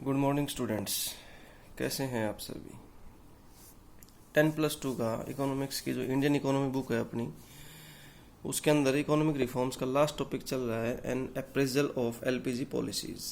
Good morning students, कैसे हैं आप सभी। 10+2 का इकोनॉमिक्स की जो इंडियन इकोनॉमी बुक है अपनी, उसके अंदर इकोनॉमिक रिफॉर्म्स का लास्ट टॉपिक चल रहा है an appraisal of LPG policies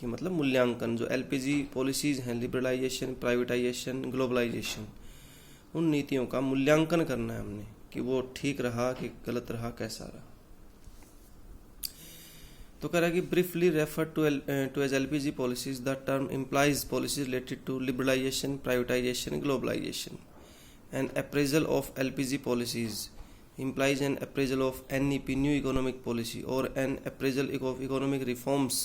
कि मतलब मूल्यांकन। जो एलपीजी पॉलिसीज़ हैं, लिबरलाइजेशन, प्राइवेटाइजेशन, ग्लोबलाइजेशन, उन नीतियों का मूल्यांकन करना है हमने कि वो ठीक रहा कि गलत रहा, कैसा रहा। तो कह रहा है कि briefly refer to as LPG policies the term implies policies related to liberalisation, privatisation, globalisation. An appraisal of LPG policies implies an appraisal of NEP, new economic policy, or an appraisal of economic reforms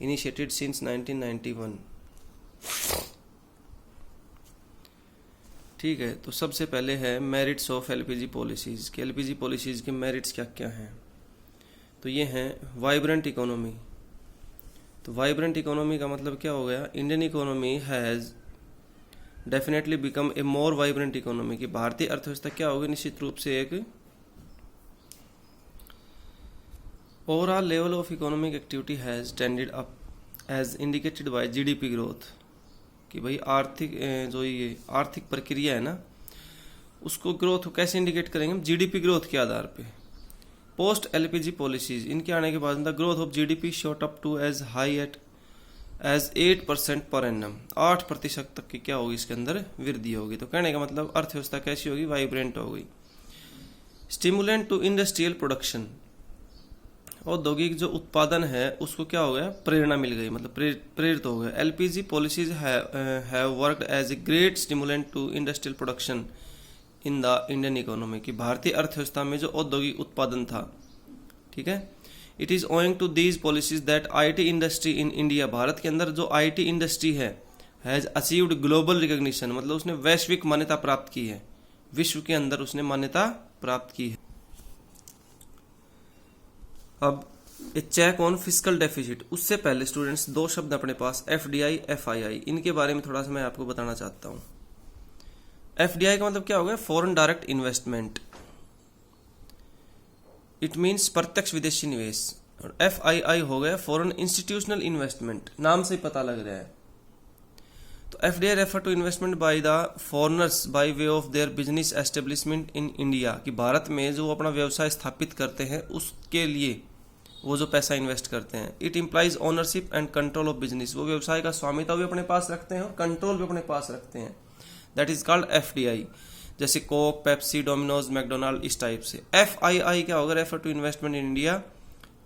initiated since 1991। ठीक है, तो सबसे पहले है merits of LPG policies कि LPG policies के merits क्या क्या हैं। तो ये हैं वाइब्रेंट इकोनॉमी। तो वाइब्रेंट इकोनॉमी का मतलब क्या हो गया, Indian economy has definitely become a more vibrant economy कि भारतीय अर्थव्यवस्था क्या होगी, निश्चित रूप से एक overall level of economic activity has tended up as indicated by GDP growth कि भाई आर्थिक जो ये आर्थिक प्रक्रिया है ना, उसको ग्रोथ कैसे इंडिकेट करेंगे हम, जीडीपी ग्रोथ के आधार पे। पोस्ट एलपीजी पॉलिसीज, इनके आने के बाद the growth of GDP shot up to as high as 8% per annum, 8% तक की क्या होगी, इसके अंदर वृद्धि होगी। तो कहने का मतलब अर्थव्यवस्था कैसी होगी, वाइब्रेंट होगी। स्टिमुलेंट टू इंडस्ट्रियल प्रोडक्शन, औद्योगिक जो उत्पादन है उसको क्या हो गया, प्रेरणा मिल गई, मतलब प्रेरित हो गया। LPG policies have worked as a great stimulant to industrial production in the Indian economy कि भारतीय अर्थव्यवस्था में जो औद्योगिक उत्पादन था, ठीक है, it is owing to these policies that IT industry in India, भारत के अंदर जो आईटी इंडस्ट्री है, हैज अचीव्ड ग्लोबल रिकॉग्निशन, मतलब उसने वैश्विक मान्यता प्राप्त की है, विश्व के अंदर उसने मान्यता प्राप्त की है। अब ए चेक ऑन फिस्कल डेफिसिट, उससे पहले स्टूडेंट्स दो शब्द अपने पास एफडीआई, एफआईआई, इनके बारे में थोड़ा सा मैं आपको बताना चाहता हूँ। एफडीआई का मतलब क्या हो गया, foreign direct investment, it means प्रत्यक्ष विदेशी निवेश। और एफआईआई हो गया फॉरेन इंस्टीट्यूशनल इन्वेस्टमेंट, नाम से ही पता लग रहा है। तो FDI refer to investment by the foreigners by way of their business establishment in India कि भारत में जो अपना व्यवसाय स्थापित करते हैं उसके लिए वो जो पैसा इन्वेस्ट करते हैं। It implies ownership and control of business, वो व्यवसाय का स्वामित्व भी अपने पास रखते हैं और कंट्रोल भी अपने पास रखते हैं। दैट इज कॉल्ड एफडीआई, जैसे कोक, पेप्सी, डोमिनोज, मैकडोनाल्ड, इस टाइप से। एफआईआई क्या होगा, refer to investment in India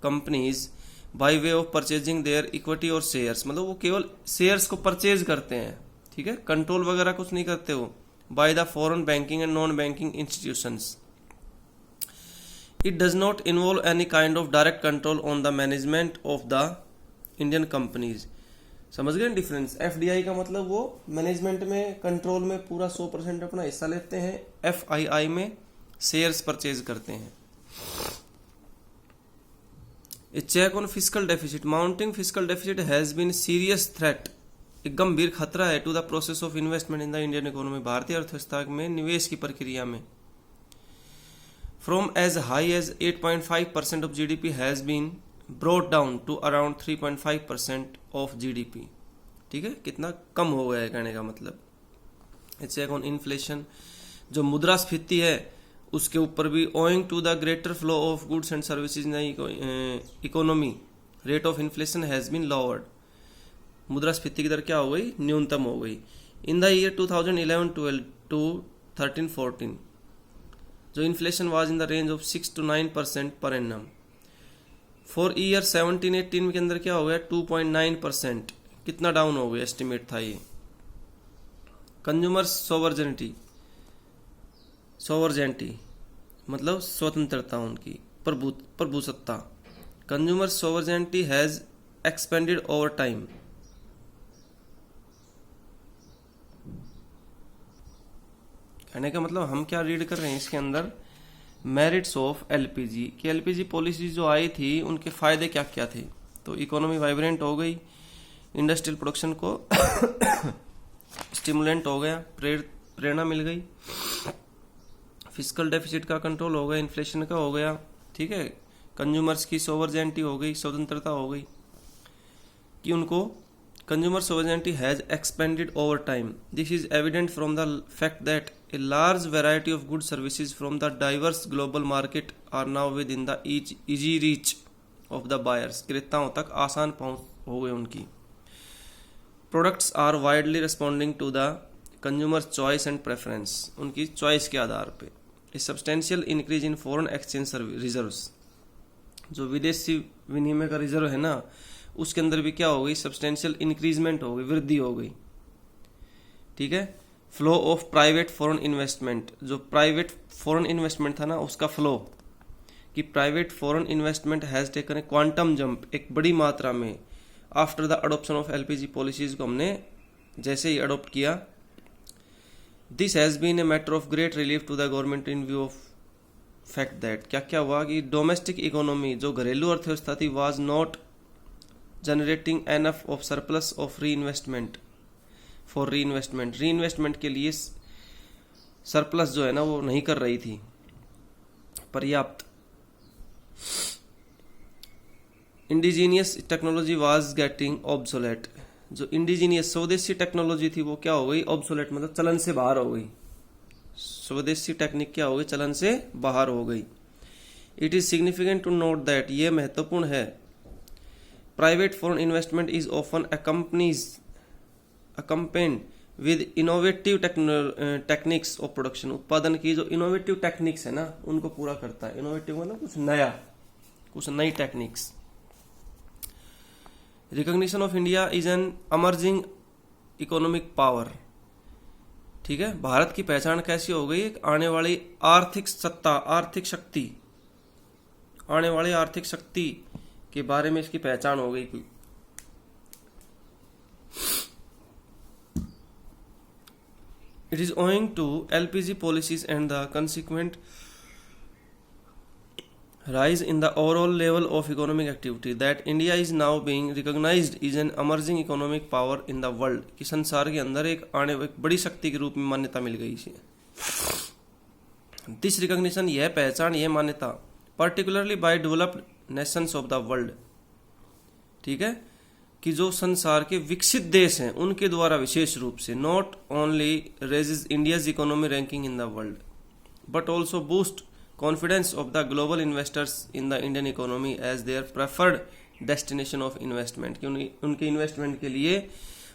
companies by way of purchasing their equity और शेयर्स, मतलब वो केवल शेयर्स को परचेज करते हैं, ठीक है, कंट्रोल वगैरह कुछ नहीं करते वो। By the foreign banking and non banking institutions, it does not involve any kind of direct control on the management of the Indian companies. समझ गए डिफरेंस। एफडीआई का मतलब वो मैनेजमेंट में, कंट्रोल में पूरा 100% अपना हिस्सा लेते हैं, एफआईआई में शेयर्स परचेज करते हैं। A check on fiscal deficit, mounting fiscal deficit has been serious threat, एक गंभीर खतरा है to the process of investment in the Indian economy, भारतीय अर्थव्यवस्था में निवेश की प्रक्रिया में। From as high as 8.5% of GDP has been brought down to around 3.5% of GDP, ठीक है, कितना कम हो गया है कहने का मतलब। चेक ऑन इन्फ्लेशन, जो मुद्रास्फीति है उसके ऊपर भी, owing to the greater flow of goods and services in economy, rate of inflation has been lowered, मुद्रास्फीति की दर क्या हो गई, न्यूनतम हो गई। इन द ईयर 2011-12 टू 13-14 जो inflation was in the range of 6 to 9% per annum. For year 17-18 के अंदर क्या हो गया, 2.9%, कितना डाउन हो गया, एस्टिमेट था ये। कंज्यूमर्स सोवर्जेंटी मतलब स्वतंत्रता उनकी, प्रभुसत्ता। Consumer sovereignty has expanded over time, कहने का मतलब हम क्या रीड कर रहे हैं इसके अंदर, मेरिट्स ऑफ एलपीजी कि एलपीजी पॉलिसी जो आई थी उनके फायदे क्या क्या थे। तो इकोनॉमी वाइब्रेंट हो गई, इंडस्ट्रियल प्रोडक्शन को स्टिमुलेंट हो गया, प्रेरणा मिल गई, फिस्कल डेफिसिट का कंट्रोल हो गया, इन्फ्लेशन का हो गया, ठीक है, कंज्यूमर्स की सोवर्जेंटी हो गई, स्वतंत्रता हो गई कि उनको consumer sovereignty has expanded over time. This is evident from the fact that a large variety of goods services from the diverse global market are now within the easy reach of the buyers. क्रेताओं तक आसान पहुंच हो गई उनकी. Products are widely responding to the consumer's choice and preference. उनकी choice के आधार पे. A substantial increase in foreign exchange reserves. जो विदेशी विनिमय का रिजर्व है ना, उसके अंदर भी क्या हो गई, सब्सटेंशियल इंक्रीजमेंट हो गई, वृद्धि हो गई. ठीक है. Flow of private foreign investment, जो प्राइवेट फॉरेन इन्वेस्टमेंट था ना, उसका फ्लो, कि private foreign investment has taken a quantum jump, एक बड़ी मात्रा में, after the adoption of LPG policies को हमने जैसे ही अडोप्ट किया. This has been a matter of great relief to the government in view of fact that, क्या हुआ कि डोमेस्टिक इकोनॉमी, जो घरेलू अर्थव्यवस्था थी, was not generating enough of surplus of री इन्वेस्टमेंट फॉर री इन्वेस्टमेंट के लिए सरप्लस जो है ना वो नहीं कर रही थी पर्याप्त. Indigenous technology was getting obsolete, जो इंडिजीनियस स्वदेशी टेक्नोलॉजी थी वो क्या हो गई, ऑब्सोलेट मतलब चलन से बाहर हो गई. स्वदेशी टेक्निक क्या हो गई, चलन से बाहर हो गई. It is significant to note that, ये महत्वपूर्ण है, private foreign investment is often accompanied with innovative techniques of production. उत्पादन की जो इनोवेटिव टेक्निक्स है ना, उनको पूरा करता है. इनोवेटिव मतलब कुछ नया, कुछ नई techniques. Recognition of India is an emerging economic power. ठीक है. भारत की पहचान कैसी हो गई, एक आने वाली आर्थिक सत्ता, आर्थिक शक्ति, आने वाली आर्थिक शक्ति के बारे में इसकी पहचान हो गई. It is owing to LPG policies and the consequent rise in the overall level of economic activity that India is now being recognized as an emerging economic power in the world. कि संसार के अंदर एक बड़ी शक्ति के रूप में मान्यता मिल गई इसे. This recognition, यह पहचान, यह मान्यता, particularly by developed nations of the world. ठीक है, कि जो संसार के विकसित देश हैं उनके द्वारा विशेष रूप से, not only raises India's economy ranking in the world but also boost confidence of the global investors in the Indian economy as their preferred destination of investment. कि उनके इन्वेस्टमेंट के लिए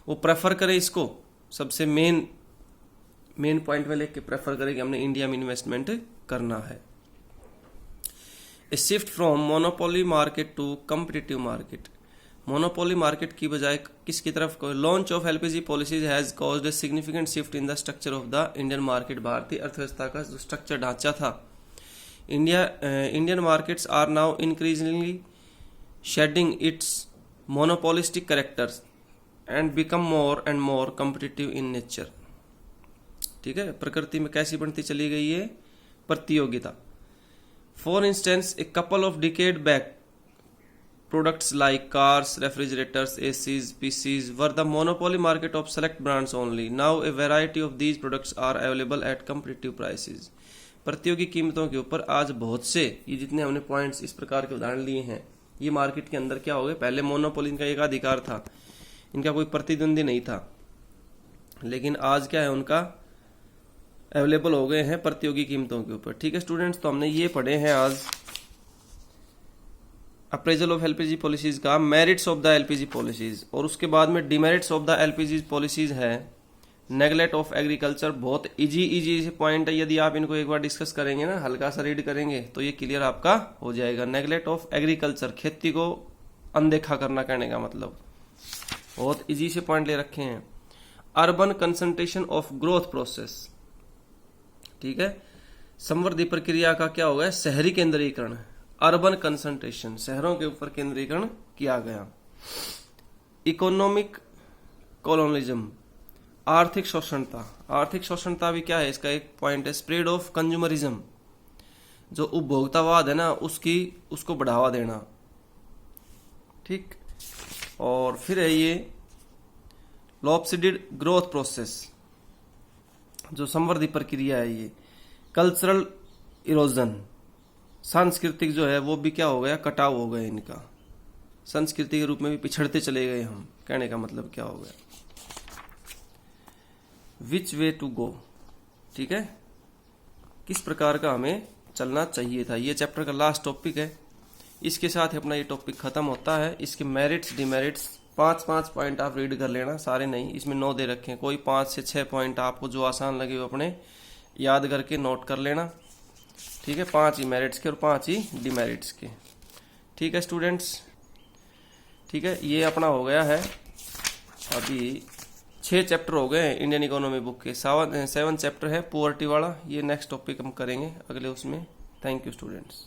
वो प्रेफर करें, इसको सबसे मेन पॉइंट में लेके प्रेफर करें कि हमने इंडिया में इन्वेस्टमेंट करना है. A shift from monopoly market to competitive market. Monopoly market की बजाय किसकी तरफ, launch of LPG policies has caused a significant shift in the structure of the Indian market. भारतीय अर्थव्यवस्था का जो स्ट्रक्चर ढांचा था, Indian markets are now increasingly shedding its monopolistic characters and become more and more competitive in nature. ठीक है. प्रकृति में कैसी बनती चली गई है, प्रतियोगिता. For instance, a couple of decade back, products like cars, refrigerators, ACs, PCs were the monopoly market of select brands only. Now a variety of these products are available at competitive prices. प्रतियोगी कीमतों के ऊपर आज बहुत से, ये जितने हमने पॉइंट्स इस प्रकार के उदाहरण लिए हैं, ये मार्केट के अंदर क्या हो गए, पहले मोनोपोली इनका एक अधिकार था, इनका कोई प्रतिद्वंदी नहीं था, लेकिन आज क्या है, उनका अवेलेबल हो गए हैं प्रतियोगी कीमतों के ऊपर. ठीक है स्टूडेंट्स, तो हमने ये पढ़े हैं आज अप्रेजल ऑफ एलपीजी पॉलिसीज का, merits of the LPG policies, और उसके बाद में demerits of the LPG policies है. नेगलेक्ट ऑफ एग्रीकल्चर, बहुत इजी से पॉइंट है, यदि आप इनको एक बार डिस्कस करेंगे ना, हल्का सा रीड करेंगे तो ये क्लियर आपका हो जाएगा. नेगलेक्ट ऑफ एग्रीकल्चर, खेती को अनदेखा करना, कहने का मतलब, बहुत इजी से पॉइंट ले रखे हैं. Urban concentration of growth process. ठीक है. संवर्धी प्रक्रिया का क्या होगा, शहरी केंद्रीकरण. अर्बन कंसंट्रेशन, शहरों के ऊपर केंद्रीकरण किया गया. इकोनॉमिक कॉलोनिज्म, आर्थिक शोषणता. आर्थिक शोषणता भी क्या है, इसका एक पॉइंट है. स्प्रेड ऑफ कंज्यूमरिज्म, जो उपभोक्तावाद है ना, उसको बढ़ावा देना. ठीक. और फिर है ये लॉपसिडेड ग्रोथ प्रोसेस, जो संवर्धी प्रक्रिया है. ये कल्चरल इरोजन, सांस्कृतिक जो है वो भी क्या हो गया, कटाव हो गया इनका. संस्कृति के रूप में भी पिछड़ते चले गए हम। कहने का मतलब क्या हो गया, विच वे टू गो, ठीक है, किस प्रकार का हमें चलना चाहिए था। ये चैप्टर का लास्ट टॉपिक है। इसके साथ ही अपना ये टॉपिक खत्म होता है। इसके मेरिट्स डिमेरिट्स 5-5 पॉइंट आप रीड कर लेना, सारे नहीं, इसमें 9 दे रखे हैं, कोई 5 से 6 पॉइंट आपको जो आसान लगे वो अपने याद करके नोट कर लेना, ठीक है। 5 ही मेरिट्स के और 5 ही डिमेरिट्स के, ठीक है स्टूडेंट्स, ठीक है। ये अपना हो गया है अभी 6 चैप्टर हो गए हैं इंडियन इकोनॉमी बुक के। 7 चैप्टर है पुअर्टी वाला। ये नेक्स्ट टॉपिक हम करेंगे अगले उसमें। Thank you students.